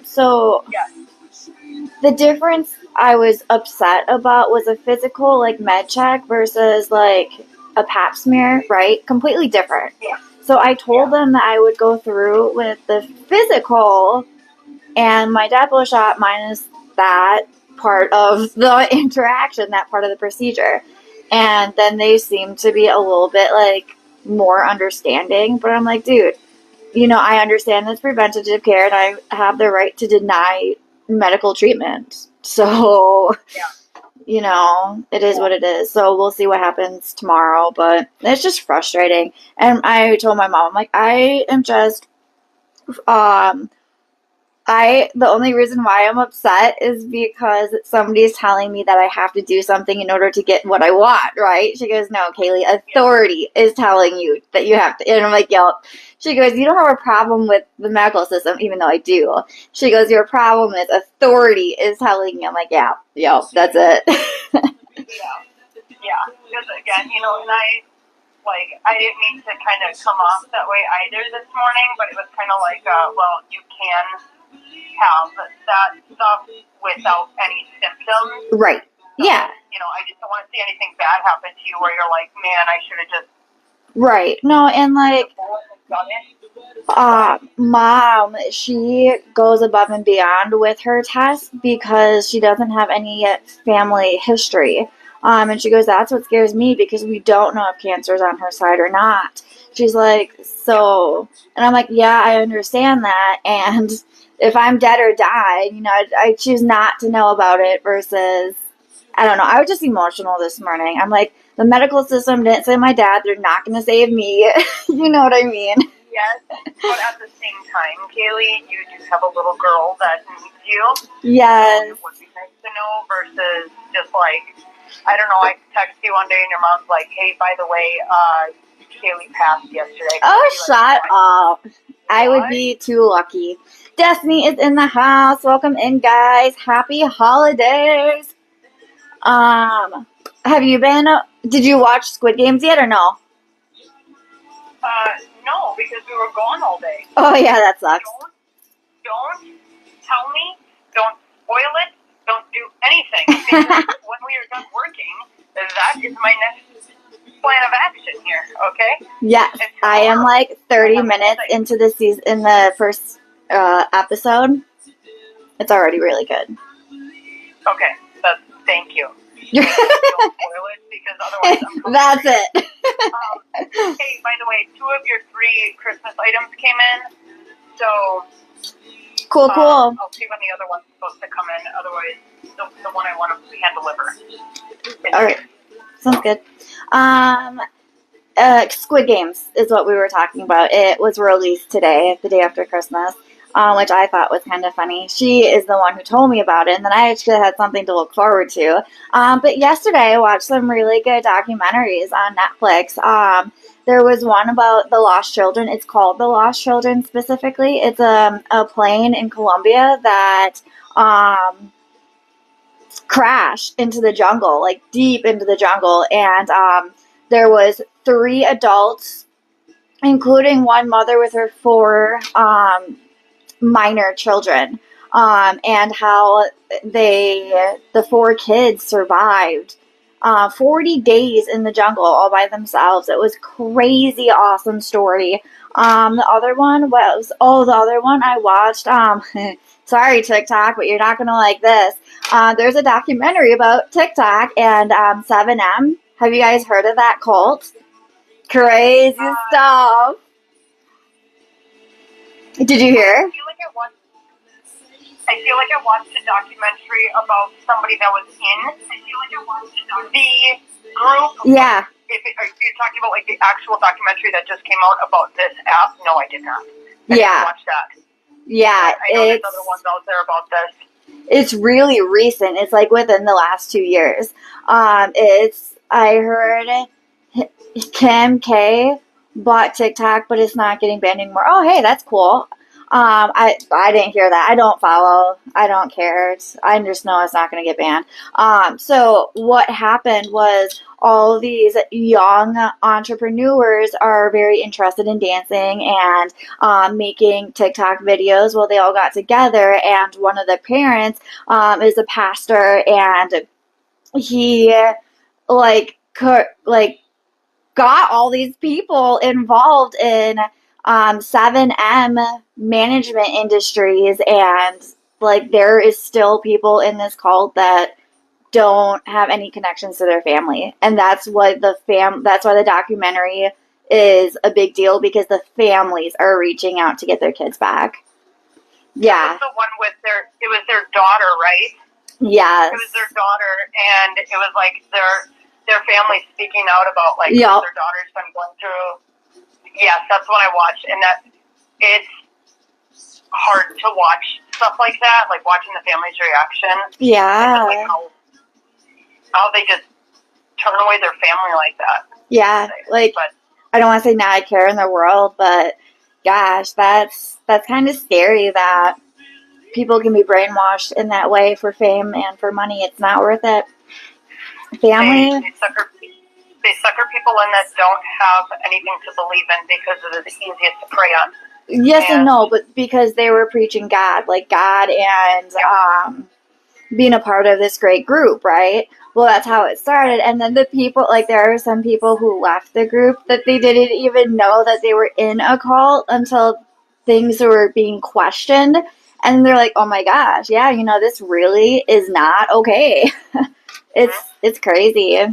So Yeah. the difference I was upset about was a physical, like, med check versus, like, a pap smear, right? Completely different. Yeah. So I told them that I would go through with the physical and my depot shot minus that part of the interaction, that part of the procedure. And then they seemed to be a little bit, like, more understanding. But I'm like, dude, I understand this preventative care and I have the right to deny medical treatment. So, Yeah. it is what it is. So we'll see what happens tomorrow, but it's just frustrating. And I told my mom, I'm like, I am just, um, the only reason why I'm upset is because somebody's telling me that I have to do something in order to get what I want, right? She goes, no, Kaylee, authority is telling you that you have to. And I'm like, yep. She goes, you don't have a problem with the medical system, even though I do. She goes, your problem is authority is telling you. I'm like, yeah, yep, that's it. Yeah. Yeah. Because again, and I didn't mean to kind of come off that way either this morning, but it was kind of like, well, you can have that stuff without any symptoms. Right. So, Yeah. I just don't want to see anything bad happen to you where you're like, man, I should have just. Right. No, and like, mom, she goes above and beyond with her test because she doesn't have any family history. And she goes, that's what scares me because we don't know if cancer's on her side or not. She's like, so, and I'm like, yeah, I understand that. And if I'm dead or died, I choose not to know about it versus, I don't know. I was just emotional this morning. I'm like, the medical system didn't save my dad. They're not going to save me. You know what I mean? Yes, but at the same time, Kaylee, you do have a little girl that needs you. Yes. It would be nice to know versus just like, I don't know, I text you one day and your mom's like, hey, by the way, Kaylee passed yesterday. Oh, shut up. up. I would be too lucky. Destiny is in the house. Welcome in, guys. Happy holidays. Have you did you watch Squid Games yet or no? No, because we were gone all day. Oh, yeah, that sucks. Don't tell me. Don't spoil it. Don't do anything. Because when we are done working, that is my next plan of action here, okay? Yes, I am like 30 minutes into the season, in the first episode. It's already really good. Okay, thank you. Don't spoil it because otherwise I'm That's it. Hey, by the way, 2 of your 3 Christmas items came in, so cool. I'll see when the other one's supposed to come in. Otherwise, the one I want to hand deliver. All right, sounds good. Squid Games is what we were talking about. It was released today, the day after Christmas, which I thought was kind of funny. She is the one who told me about it, and then I actually had something to look forward to. But yesterday I watched some really good documentaries on Netflix. There was one about the lost children. It's called The Lost Children specifically. It's a plane in Colombia that crashed into the jungle, like deep into the jungle, and there was 3 adults, including one mother with her 4 minor children, and how the 4 kids survived 40 days in the jungle all by themselves. It was crazy, awesome story. The other one I watched, sorry TikTok, but you're not going to like this. There's a documentary about TikTok and 7M. Have you guys heard of that cult? Crazy stuff. Did you hear? I feel like I watched a documentary about somebody that was in the group. Yeah. If you're talking about like the actual documentary that just came out about this app, no, I did not. I didn't watch that. Yeah, I know there's other ones out there about this. It's really recent. It's like within the last 2 years. I heard Kim K bought TikTok, but it's not getting banned anymore. Oh, hey, that's cool. I didn't hear that. I don't follow. I don't care. I just know it's not going to get banned. So what happened was all these young entrepreneurs are very interested in dancing and making TikTok videos. Well, they all got together, and one of the parents is a pastor, and he like got all these people involved in 7M management industries, and like there is still people in this cult that don't have any connections to their family, and that's what that's why the documentary is a big deal, because the families are reaching out to get their kids back. Yeah. It was the one with it was their daughter, right? Yes. It was their daughter, and it was like their family speaking out about like yep. what their daughter's been going through. Yes, that's what I watched, and that it's hard to watch stuff like that, like watching the family's reaction. Yeah. And just, like how they just turn away their family like that. Yeah, but I don't want to say not a care in the world, but gosh, that's kind of scary that people can be brainwashed in that way for fame and for money. It's not worth it. Family. They sucker people in that don't have anything to believe in because it is easiest to prey on. Yes and no, but because they were preaching God, and being a part of this great group, right? Well, that's how it started. And then the people, like, there are some people who left the group that they didn't even know that they were in a cult until things were being questioned. And they're like, oh my gosh, yeah, this really is not okay. It's crazy.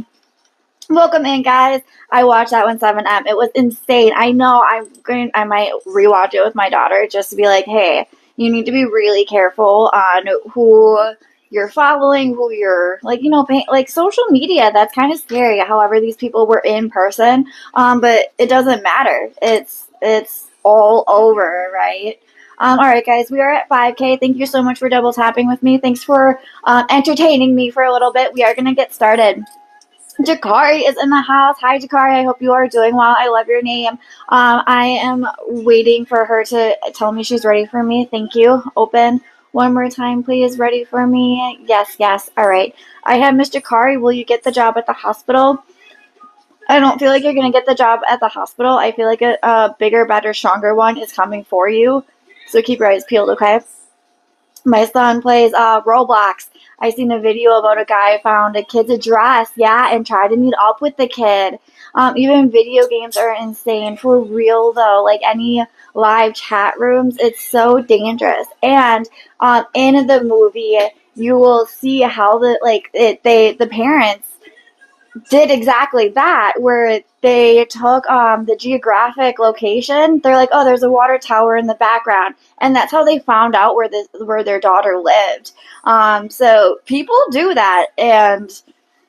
Welcome in, guys. I watched that one 7M. It was insane. I know I might rewatch it with my daughter just to be like, hey, you need to be really careful on who you're following, who you're like social media. That's kind of scary. However, these people were in person, but it doesn't matter. It's all over, right? All right, guys, we are at 5K. Thank you so much for double tapping with me. Thanks for entertaining me for a little bit. We are going to get started. Jakari is in the house. Hi, Jakari. I hope you are doing well. I love your name. I am waiting for her to tell me she's ready for me. Thank you. Open one more time, please. Ready for me? Yes, yes. All right. I have Miss Jakari. Will you get the job at the hospital? I don't feel like you're going to get the job at the hospital. I feel like a bigger, better, stronger one is coming for you. So keep your eyes peeled, okay? My son plays Roblox. I seen a video about a guy found a kid's address, and tried to meet up with the kid. Even video games are insane. For real, though, like any live chat rooms, it's so dangerous. And in the movie, you will see how the parents did exactly that, where they took the geographic location. They're like, oh, there's a water tower in the background, and that's how they found out where their daughter lived. So people do that, and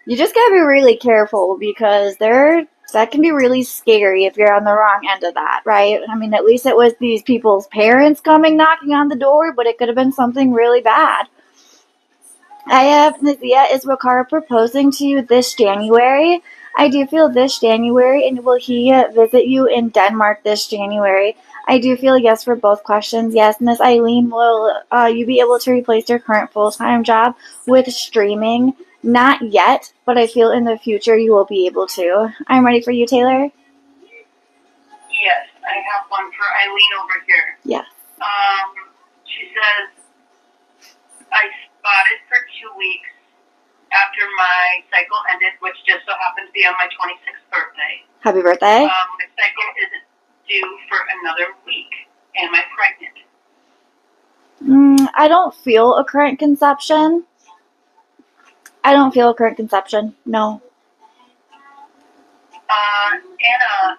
you just gotta be really careful, because that can be really scary if you're on the wrong end of that, right? I mean, at least it was these people's parents coming knocking on the door, but it could have been something really bad. I have Nazia Iswakar proposing to you this January. I do feel this January, and will he visit you in Denmark this January? I do feel yes for both questions. Yes, Miss Eileen, will you be able to replace your current full-time job with streaming? Not yet, but I feel in the future you will be able to. I'm ready for you, Taylor. Yes, I have one for Eileen over here. Yes. She says, I spotted for 2 weeks after my cycle ended, which just so happened to be on my 26th birthday. Happy birthday. My cycle isn't due for another week. Am I pregnant? I don't feel a current conception. No. Anna,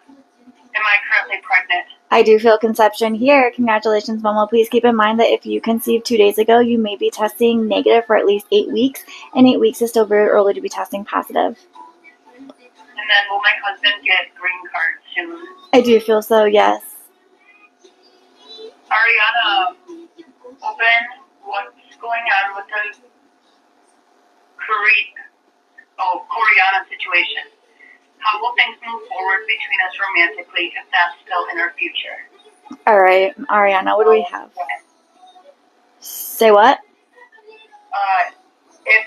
am I currently pregnant? I do feel conception here. Congratulations, Momo. Please keep in mind that if you conceived 2 days ago, you may be testing negative for at least 8 weeks, and 8 weeks is still very early to be testing positive. And then will my husband get green card soon? I do feel so, yes. Ariana, open what's going on with the Koreana situation. How will things move forward between us romantically if that's still in our future? All right, Ariana, what do we have? Say what? If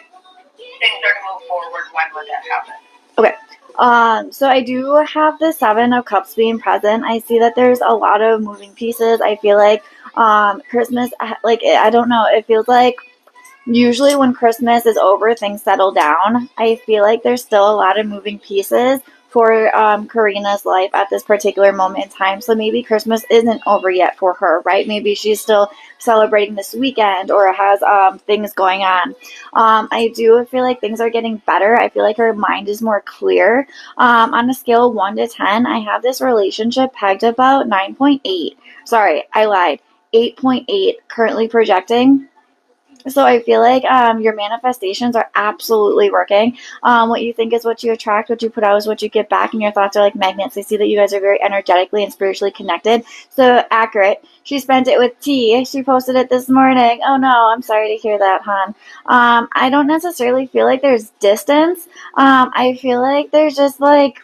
things are to move forward, when would that happen? Okay. So I do have the Seven of Cups being present. I see that there's a lot of moving pieces. I feel like Christmas, like I don't know, it feels like usually when Christmas is over, things settle down. I feel like there's still a lot of moving pieces for Karina's life at this particular moment in time. So maybe Christmas isn't over yet for her, right? Maybe she's still celebrating this weekend or has things going on. I do feel like things are getting better. I feel like her mind is more clear. On a scale of 1 to 10, I have this relationship pegged about 9.8. Sorry, I lied. 8.8 currently projecting. So I feel like your manifestations are absolutely working. What you think is what you attract, what you put out is what you get back, and your thoughts are like magnets. I see that you guys are very energetically and spiritually connected. So accurate. She spent it with tea. She posted it this morning. Oh no, I'm sorry to hear that, hon. I don't necessarily feel like there's distance. I feel like there's just like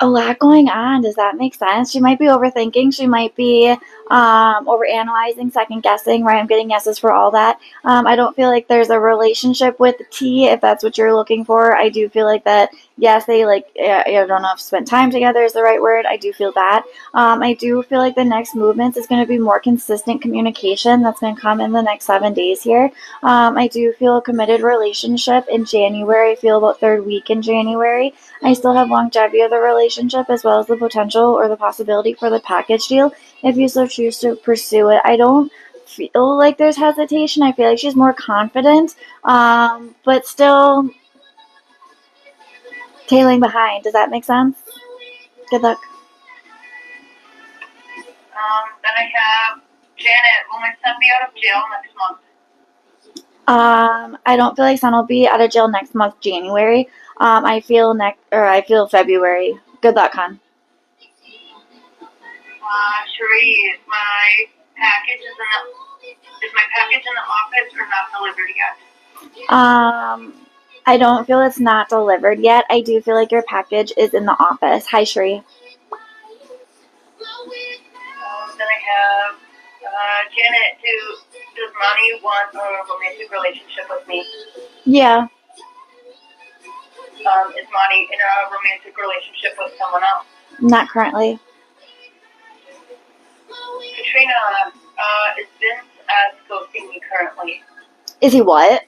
a lot going on. Does that make sense? She might be overthinking. She might be overanalyzing, second guessing, right? I'm getting yeses for all that. I don't feel like there's a relationship with T, if that's what you're looking for. I do feel like that, yes, they like, I don't know if spent time together is the right word. I do feel that. I do feel like the next movements is going to be more consistent communication. That's going to come in the next 7 days here. I do feel a committed relationship in January. I feel about third week in January. I still have longevity of the relationship as well as the potential or the possibility for the package deal if you so choose to pursue it. I don't feel like there's hesitation. I feel like she's more confident, but still tailing behind. Does that make sense? Good luck. Then I have Janet. Will my son be out of jail next month? I don't feel like son will be out of jail next month, January. I feel February. Good luck, hon. Cherie, my package is my package in the office or not delivered yet? I don't feel it's not delivered yet. I do feel like your package is in the office. Hi, Sheree. Then I have Janet. Does Monty want a romantic relationship with me? Yeah. Is Monty in a romantic relationship with someone else? Not currently. Katrina, is Vince ghosting me currently? Is he what?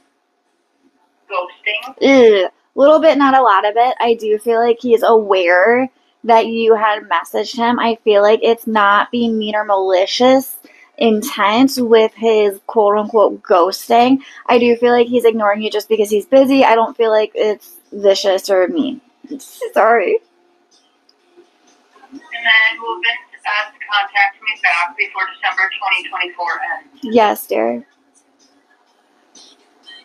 Ghosting? A little bit, not a lot of it. I do feel like he is aware that you had messaged him. I feel like it's not being mean or malicious intent with his quote unquote ghosting. I do feel like he's ignoring you just because he's busy. I don't feel like it's vicious or mean. Sorry. And then will Vince contact me back before December 2024 ends? Yes, dear.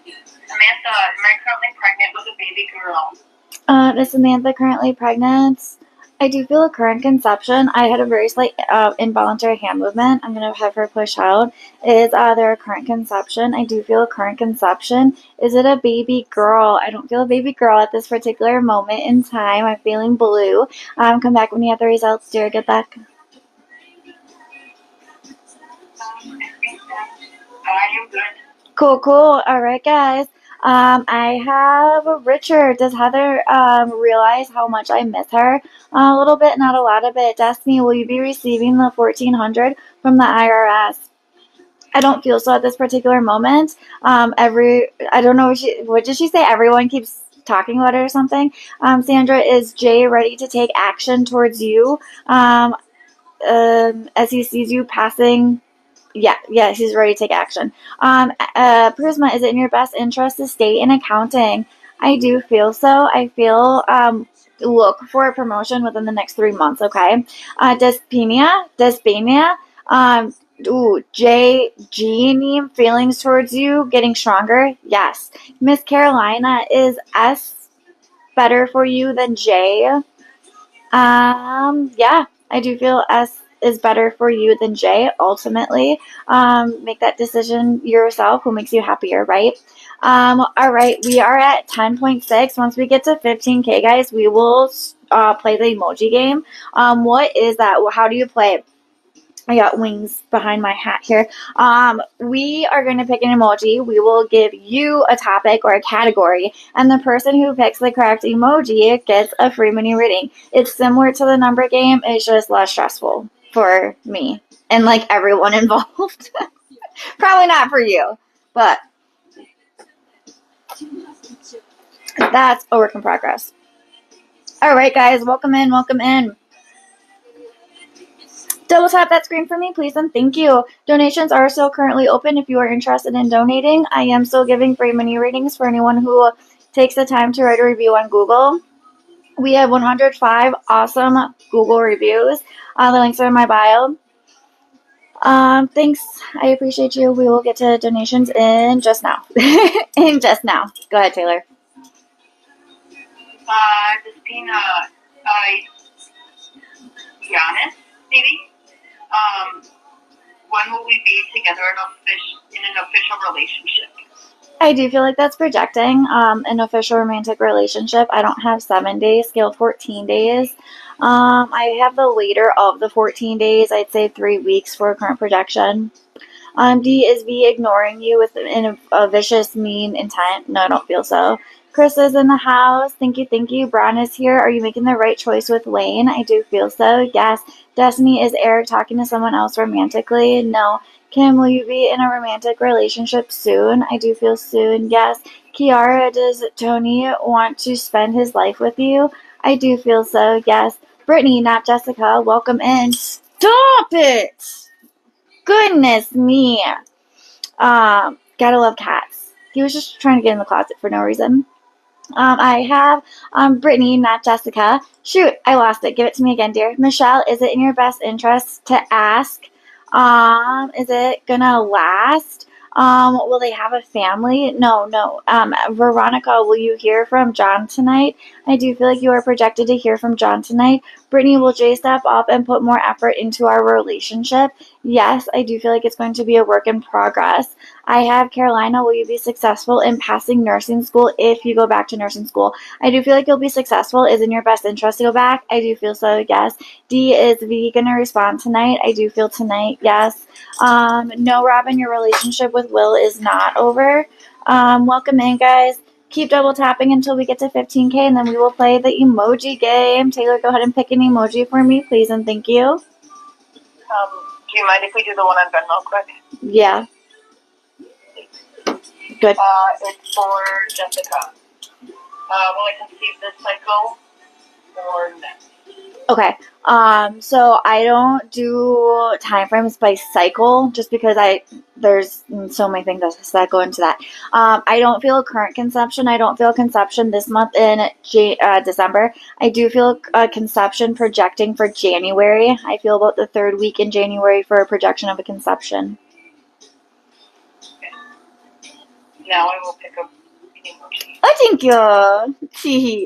Samantha, am I currently pregnant with a baby girl? Is Samantha currently pregnant? I do feel a current conception. I had a very slight involuntary hand movement. I'm going to have her push out. Is there a current conception? I do feel a current conception. Is it a baby girl? I don't feel a baby girl at this particular moment in time. I'm feeling blue. Come back when you have the results, dear. Good luck. I think I am good. Cool. All right, guys. I have Richard. Does Heather realize how much I miss her? A little bit, not a lot of it. Destiny, will you be receiving the $1,400 from the IRS? I don't feel so at this particular moment. I don't know what did she say? Everyone keeps talking about it or something. Sandra, is Jay ready to take action towards you? As he sees you passing. Yeah, he's ready to take action. Prisma, is it in your best interest to stay in accounting? I do feel so. I feel look for a promotion within the next 3 months. Okay. Despania. Jeannie, feelings towards you getting stronger. Yes. Miss Carolina, is S better for you than J? Yeah, I do feel S is better for you than J. Ultimately, make that decision yourself. Who makes you happier, right? All right, we are at 10.6. Once we get to 15K, guys, we will play the emoji game. What is that? How do you play it? I got wings behind my hat here. We are going to pick an emoji. We will give you a topic or a category, and the person who picks the correct emoji gets a free mini reading. It's similar to the number game. It's just less stressful for me and like everyone involved. Probably not for you, but that's a work in progress. All right, guys, welcome in, welcome in. Double tap that screen for me, please, and thank you. Donations are still currently open if you are interested in donating. I am still giving free mini readings for anyone who takes the time to write a review on Google. We have 105 awesome Google reviews. The links are in my bio. Thanks. I appreciate you. We will get to donations in just now. In just now. Go ahead, Taylor. Christina, Giannis, maybe? When will we be together in an official relationship? I do feel like that's projecting an official romantic relationship. I don't have 7 days, scale 14 days. I have the later of the 14 days. I'd say 3 weeks for a current projection. D is V ignoring you with a vicious, mean intent. No, I don't feel so. Chris is in the house. Thank you, thank you. Brown is here. Are you making the right choice with Wayne? I do feel so. Yes. Destiny, is Eric talking to someone else romantically? No. Kim, will you be in a romantic relationship soon? I do feel soon. Yes. Kiara, does Tony want to spend his life with you? I do feel so. Yes. Brittany, not Jessica. Welcome in. Stop it! Goodness me. Gotta love cats. He was just trying to get in the closet for no reason. I have Brittany, not Jessica. Shoot, I lost it. Give it to me again, dear. Michelle, is it in your best interest to ask? Is it gonna last? Will they have a family? No, no. Veronica, will you hear from John tonight? I do feel like you are projected to hear from John tonight. Brittany, will Jay step up and put more effort into our relationship? Yes, I do feel like it's going to be a work in progress. I have Carolina, will you be successful in passing nursing school if you go back to nursing school? I do feel like you'll be successful. Is in your best interest to go back? I do feel so, yes. D, is V gonna respond tonight? I do feel tonight, yes. No, Robin, your relationship with Will is not over. Welcome in, guys. Keep double tapping until we get to 15K, and then we will play the emoji game. Taylor, go ahead and pick an emoji for me, please, and thank you. Do you mind if we do the one on Venmo quick? Yeah. Good. It's for Jessica. Will I conceive this cycle or next? Okay. So I don't do time frames by cycle just because there's so many things that go into that. I don't feel a current conception. I don't feel conception this month in December. I do feel a conception projecting for January. I feel about the 3rd week in January for a projection of a conception. Okay. Now I will pick up the emoji. Oh, thank you.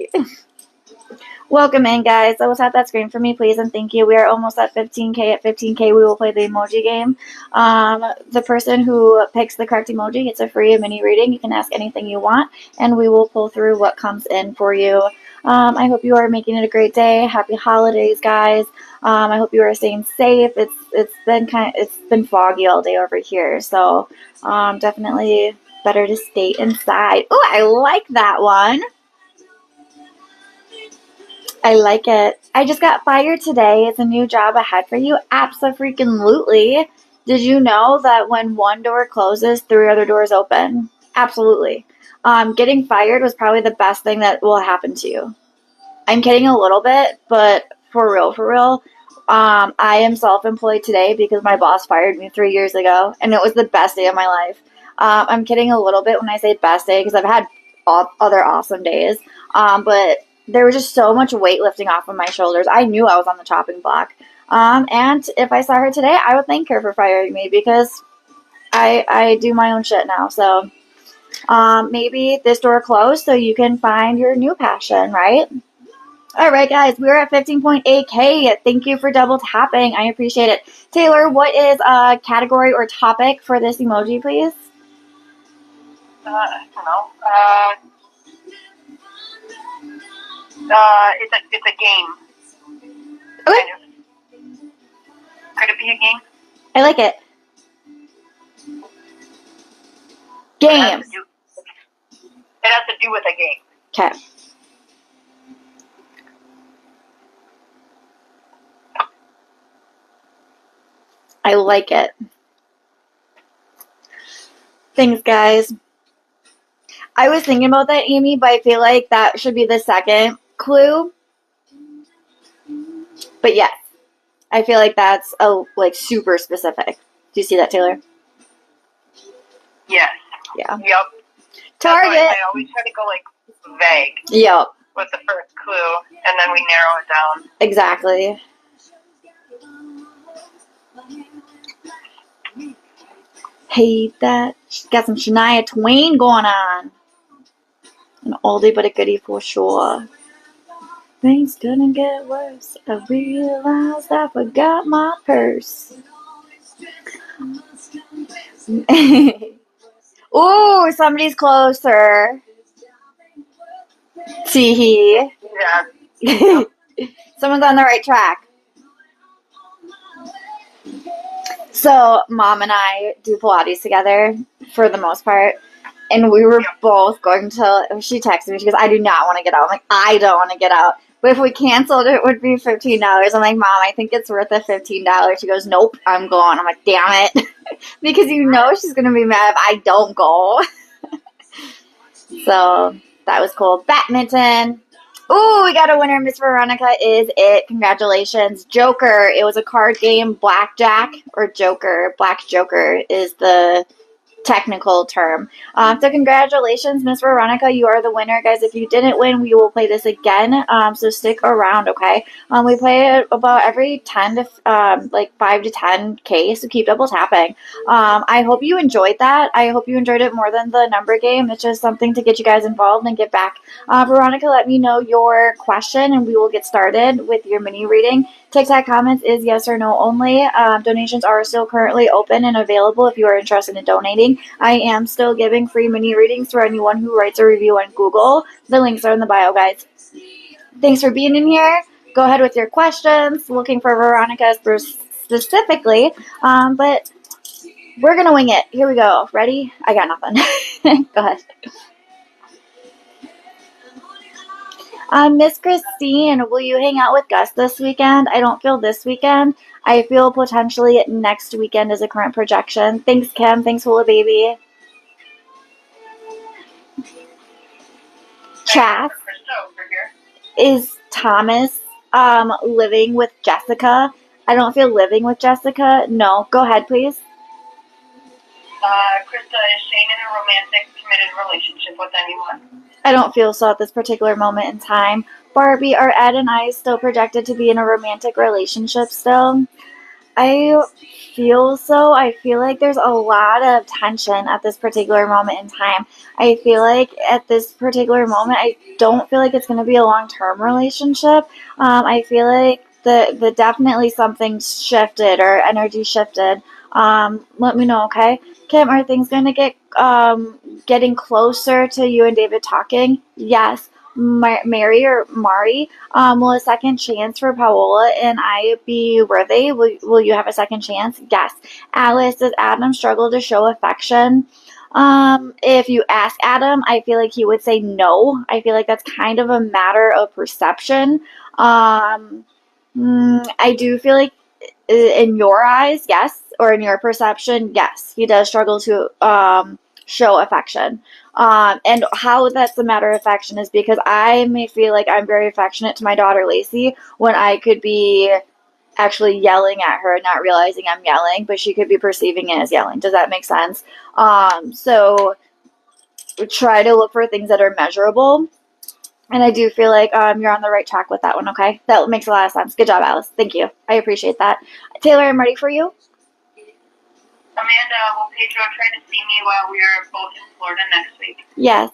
Welcome in, guys. So tap that screen for me, please, and thank you. We are almost at 15K. At 15K, we will play the emoji game. The person who picks the correct emoji gets a free mini reading. You can ask anything you want, and we will pull through what comes in for you. I hope you are making it a great day. Happy holidays, guys. I hope you are staying safe. It's been foggy all day over here, so definitely better to stay inside. Oh, I like that one. I like it. I just got fired today. It's a new job ahead for you. Abso-freaking-lutely. Did you know that when one door closes, 3 other doors open? Absolutely. Getting fired was probably the best thing that will happen to you. I'm kidding a little bit, but for real, I am self-employed today because my boss fired me 3 years ago, and it was the best day of my life. I'm kidding a little bit when I say best day because I've had other awesome days, but there was just so much weight lifting off of my shoulders. I knew I was on the chopping block. And if I saw her today, I would thank her for firing me because I do my own shit now. So maybe this door closed so you can find your new passion, right? All right, guys, we're at 15.8K. Thank you for double tapping. I appreciate it. Taylor, what is a category or topic for this emoji, please? I don't know. It's a game. Okay. Kind of. Could it be a game? I like it. Games. It has to do with a game. Okay. I like it. Thanks, guys. I was thinking about that, Amy, but I feel like that should be the second clue. But yes, I feel like that's super specific. Do you see that, Taylor? Yes. Yeah. Yep. Target. I always try to go like vague. Yep. With the first clue, and then we narrow it down. Exactly. Hate that. She's got some Shania Twain going on. An oldie but a goodie for sure. Things couldn't get worse. I realized I forgot my purse. Ooh, somebody's closer. Teehee. Yeah. Someone's on the right track. So, Mom and I do Pilates together for the most part. And we were both going to, she texted me, she goes, I do not want to get out. I'm like, I don't want to get out. But if we canceled, it would be $15. I'm like, Mom, I think it's worth the $15. She goes, nope, I'm going. I'm like, damn it. Because you know she's going to be mad if I don't go. So, that was cool. Badminton. Ooh, we got a winner. Miss Veronica is it. Congratulations. Joker. It was a card game. Blackjack or Joker. Black Joker is the technical term. So congratulations, Miss Veronica. You are the winner, guys. If you didn't win, we will play this again. So stick around, okay? We play it about every 10 to 5 to 10K. So keep double tapping. I hope you enjoyed that. I hope you enjoyed it more than the number game. It's just something to get you guys involved and get back. Veronica, let me know your question and we will get started with your mini reading. TikTok comments is yes or no only. Donations are still currently open and available if you are interested in donating. I am still giving free mini readings for anyone who writes a review on Google. The links are in the bio, guys. Thanks for being in here. Go ahead with your questions. Looking for Veronica specifically, but we're going to wing it. Here we go. Ready? I got nothing. Go ahead. Miss Christine, will you hang out with Gus this weekend? I don't feel this weekend. I feel potentially next weekend is a current projection. Thanks, Kim. Thanks, Hula Baby. Chath, is Thomas living with Jessica? I don't feel living with Jessica. No. Go ahead, please. Krista, is Shane in a romantic, committed relationship with anyone? I don't feel so at this particular moment in time. Barbie, are Ed and I still projected to be in a romantic relationship still? I feel so. I feel like there's a lot of tension at this particular moment in time. I feel like at this particular moment, I don't feel like it's going to be a long-term relationship. I feel like the definitely something shifted or energy shifted. Let me know, okay? Kim, are things going to get getting closer to you and David talking? Yes. Mary or Mari, will a second chance for Paola and I be worthy? Will you have a second chance? Yes. Alice, does Adam struggle to show affection? If you ask Adam, I feel like he would say no. I feel like that's kind of a matter of perception. I do feel like in your eyes, yes, or in your perception, yes, he does struggle to show affection. And how that's a matter of affection is because I may feel like I'm very affectionate to my daughter Lacey when I could be actually yelling at her and not realizing I'm yelling, but she could be perceiving it as yelling. Does that make sense? So try to look for things that are measurable. And I do feel like you're on the right track with that one, okay? That makes a lot of sense. Good job, Alice. Thank you. I appreciate that. Taylor, I'm ready for you. Amanda, will Pedro try to see me while we are both in Florida next week? Yes.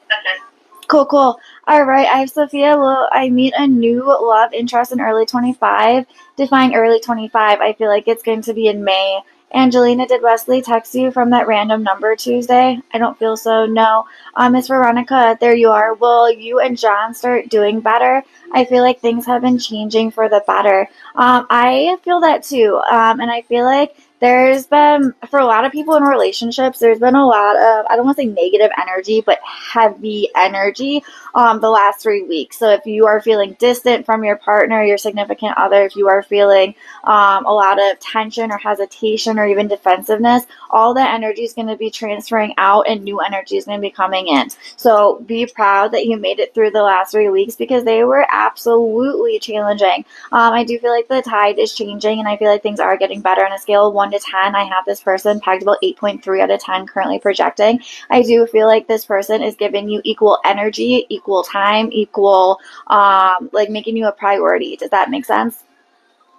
That's it. Cool. All right. I have Sophia. Will I meet a new love interest in early 25? Define early 25. I feel like it's going to be in May. Angelina, did Wesley text you from that random number Tuesday? I don't feel so. No. Miss Veronica, there you are. Will you and John start doing better? I feel like things have been changing for the better. I feel that too. And I feel like there's been, for a lot of people in relationships, there's been a lot of, I don't want to say negative energy, but heavy energy the last 3 weeks. So if you are feeling distant from your partner, your significant other, if you are feeling a lot of tension or hesitation or even defensiveness, all that energy is going to be transferring out and new energy is going to be coming in. So be proud that you made it through the last 3 weeks because they were absolutely challenging. I do feel like the tide is changing and I feel like things are getting better. On a scale of 1 to 10, I have this person pegged about 8.3 out of 10 currently projecting. I do feel like this person is giving you equal energy, equal time, equal, like making you a priority. Does that make sense?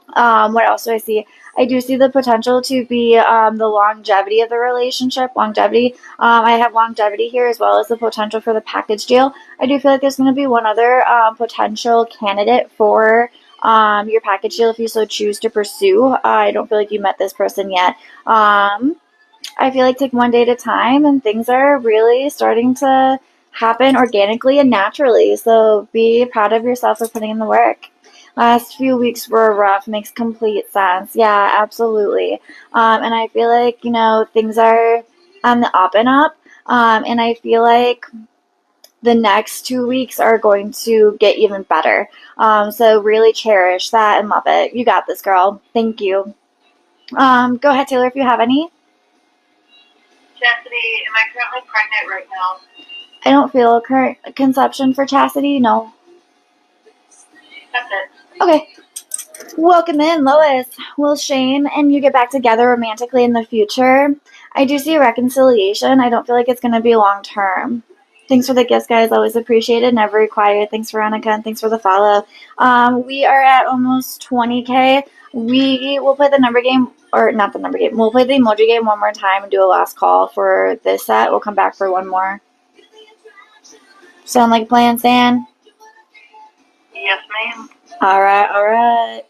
What else do I see? I do see the potential to be the longevity of the relationship. Longevity. I have longevity here as well as the potential for the package deal. I do feel like there's going to be one other potential candidate for your package deal if you so choose to pursue. I don't feel like you met this person yet. I feel like take one day at a time and things are really starting to happen organically and naturally. So be proud of yourself for putting in the work. Last few weeks were rough, makes complete sense. Yeah, absolutely. And I feel like, things are on the up and up. And I feel like the next 2 weeks are going to get even better. So really cherish that and love it. You got this, girl. Thank you. Go ahead, Taylor, if you have any. Chastity, am I currently pregnant right now? I don't feel a current conception for Chastity, no. That's it. Okay. Welcome in, Lois. Will Shane and you get back together romantically in the future? I do see a reconciliation. I don't feel like it's going to be long term. Thanks for the gifts, guys. Always appreciated. Never required. Thanks, Veronica, and thanks for the follow. We are at almost 20K. We will play the number game, or not the number game. We'll play the emoji game one more time and do a last call for this set. We'll come back for one more. Sound like a plan, Stan? Yes, ma'am. All right.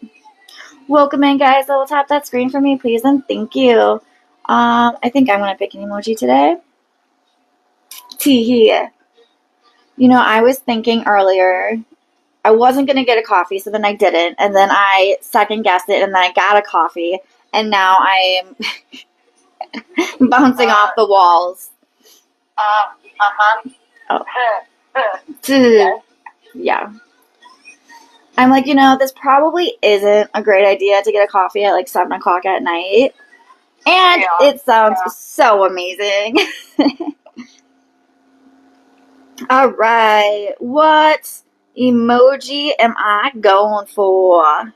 Welcome in, guys. So tap that screen for me, please, and thank you. I think I'm going to pick an emoji today. Tee-hee. I was thinking earlier, I wasn't going to get a coffee, so then I didn't, and then I second-guessed it, and then I got a coffee, and now I am bouncing off the walls. Oh. Yeah. I'm like, this probably isn't a great idea to get a coffee at like 7 o'clock at night. And it sounds so amazing. All right. What emoji am I going for? Are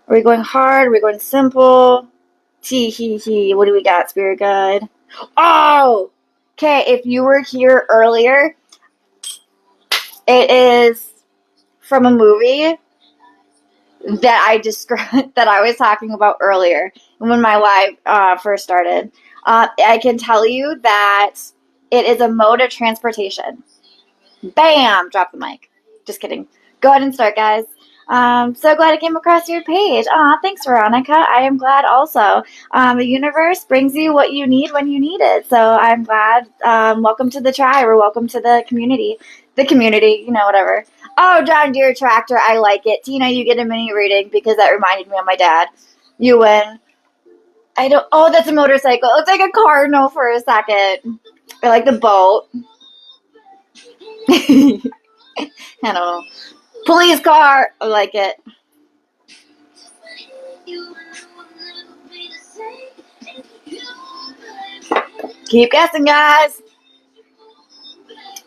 we going hard? Are we going simple? Tee-hee-hee. What do we got, Spirit Guide? Oh! Okay, if you were here earlier, it is from a movie that I described, that I was talking about earlier when my live first started. I can tell you that it is a mode of transportation. Bam! Drop the mic. Just kidding. Go ahead and start, guys. So glad I came across your page. Aw, thanks, Veronica. I am glad also. The universe brings you what you need when you need it. So I'm glad. Welcome to the tribe, or welcome to the community. The community, whatever. Oh, John Deere tractor. I like it. Tina, you get a mini reading because that reminded me of my dad. You win. Oh, that's a motorcycle. It's like a cardinal for a second. I like the boat. I don't know. Police car. I like it. Keep guessing, guys.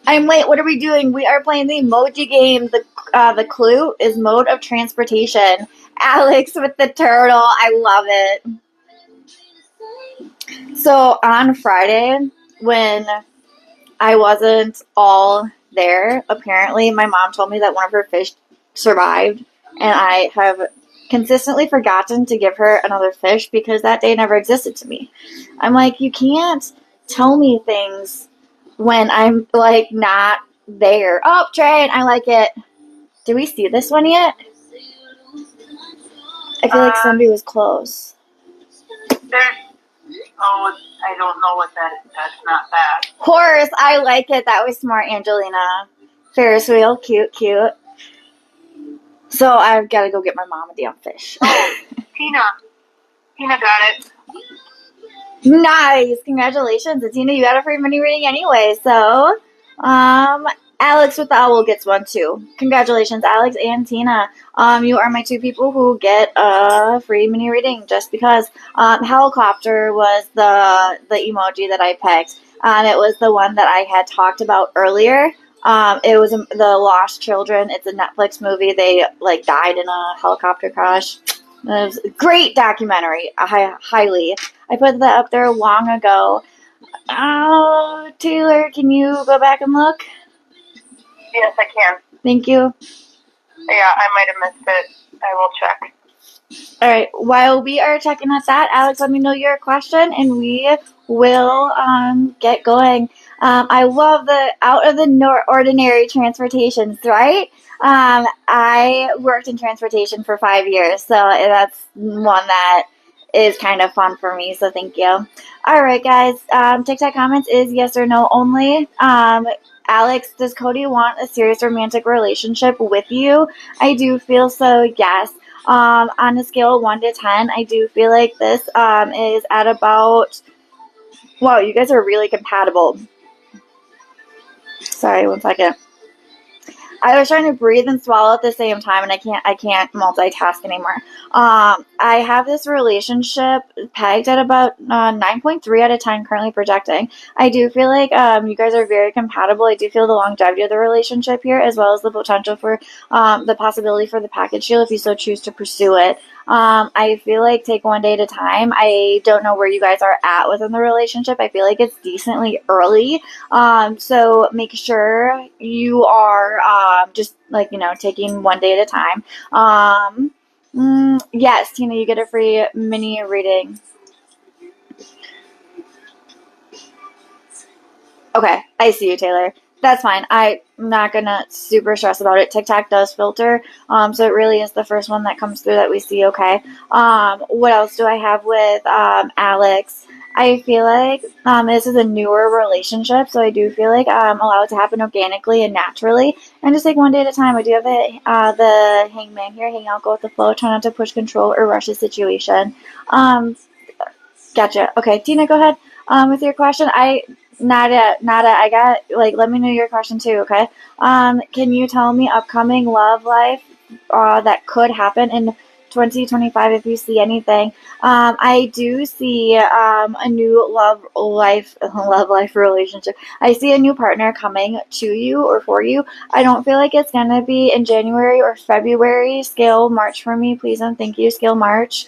I'm late. What are we doing? We are playing the emoji game. The clue is mode of transportation. Alex with the turtle. I love it. So on Friday, when I wasn't all there, apparently my mom told me that one of her fish survived, and I have consistently forgotten to give her another fish because that day never existed to me. I'm like, you can't tell me things when I'm like not there. Oh, train, I like it. Did we see this one yet? I feel like somebody was close. There's, oh, I don't know what that is. That's not bad. Horse, I like it. That was smart, Angelina. Ferris wheel, cute, cute. So I've got to go get my mom a damn fish. Tina got it. Nice, congratulations, and Tina, you got a free mini reading anyway. So, Alex with the owl gets one too. Congratulations, Alex and Tina. You are my two people who get a free mini reading just because. Helicopter was the emoji that I picked, and it was the one that I had talked about earlier. It was the Lost Children. It's a Netflix movie. They like died in a helicopter crash. It was a great documentary. I put that up there long ago. Oh, Taylor, can you go back and look? Yes, I can. Thank you. Yeah, I might have missed it. I will check. All right. While we are checking at that, Alex, let me know your question, and we will get going. I love the out of the ordinary transportations, right? I worked in transportation for 5 years, so that's one that is kind of fun for me. So thank you. All right, guys. TikTok comments is yes or no only. Alex, does Cody want a serious romantic relationship with you? I do feel so. Yes. On a scale of 1 to 10, I do feel like this is at about. Wow, you guys are really compatible. Sorry, 1 second. I was trying to breathe and swallow at the same time, and I can't multitask anymore. I have this relationship pegged at about 9.3 out of 10 currently projecting. I do feel like you guys are very compatible. I do feel the longevity of the relationship here, as well as the potential for the possibility for the package deal if you so choose to pursue it. I feel like take one day at a time. I don't know where you guys are at within the relationship. I feel like it's decently early. So make sure you are just like, taking one day at a time. Yes, Tina, you get a free mini reading. Okay, I see you, Taylor. That's fine. I'm not gonna super stress about it. TikTok does filter, so it really is the first one that comes through that we see. Okay. What else do I have with Alex? I feel like this is a newer relationship, so I do feel like allow it to happen organically and naturally, and just take one day at a time. I do have the hangman here. Hang out, go with the flow. Try not to push, control, or rush the situation. Gotcha. Okay, Tina, go ahead with your question. Nada. I got let me know your question too. Okay. Can you tell me upcoming love life that could happen in 2025 if you see anything? I do see a new love life relationship. I see a new partner coming to you or for you. I don't feel like it's gonna be in January or February. Scale March for me, please and thank you. Scale March.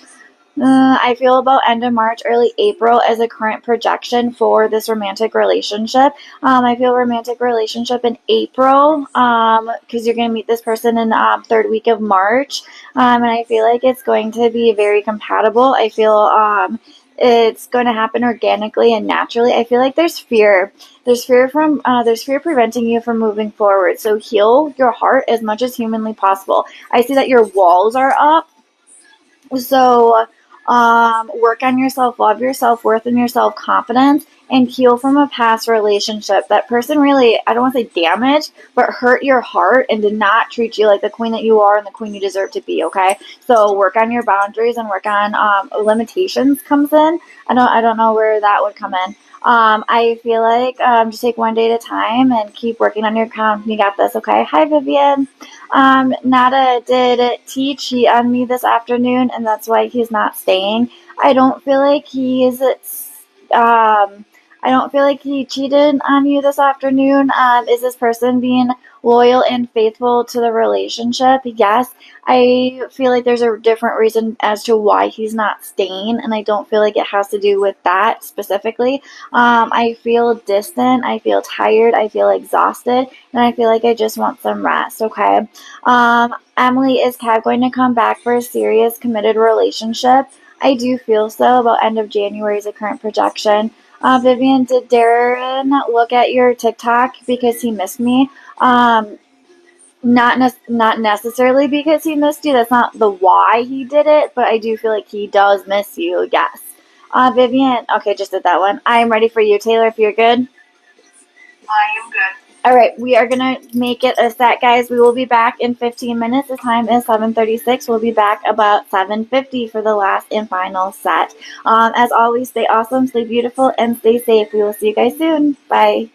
I feel about end of March, early April as a current projection for this romantic relationship. I feel romantic relationship in April because you're going to meet this person in third week of March. And I feel like it's going to be very compatible. I feel it's going to happen organically and naturally. I feel like there's fear. There's fear preventing you from moving forward. So heal your heart as much as humanly possible. I see that your walls are up. So, work on your self love, your self worth, and your self confidence, and heal from a past relationship. That person really, I don't want to say damaged, but hurt your heart and did not treat you like the queen that you are and the queen you deserve to be. Okay, so work on your boundaries and work on limitations. Comes in. I don't know where that would come in. I feel like just take one day at a time and keep working on your account. You got this, okay? Hi, Vivian. Nada did cheat on me this afternoon, and that's why he's not staying. I don't feel like I don't feel like he cheated on you this afternoon. Is this person being loyal and faithful to the relationship? Yes. I feel like there's a different reason as to why he's not staying, and I don't feel like it has to do with that specifically. I feel distant. I feel tired. I feel exhausted, and I feel like I just want some rest. Okay. Emily, is Kat going to come back for a serious, committed relationship? I do feel so. About end of January is a current projection. Vivian, did Darren look at your TikTok because he missed me? Not necessarily because he missed you. That's not the why he did it, but I do feel like he does miss you. Yes. Vivian. Okay, just did that one. I am ready for you, Taylor, if you're good. I am good. All right, we are going to make it a set, guys. We will be back in 15 minutes. The time is 7:36. We'll be back about 7:50 for the last and final set. As always, stay awesome, stay beautiful, and stay safe. We will see you guys soon. Bye.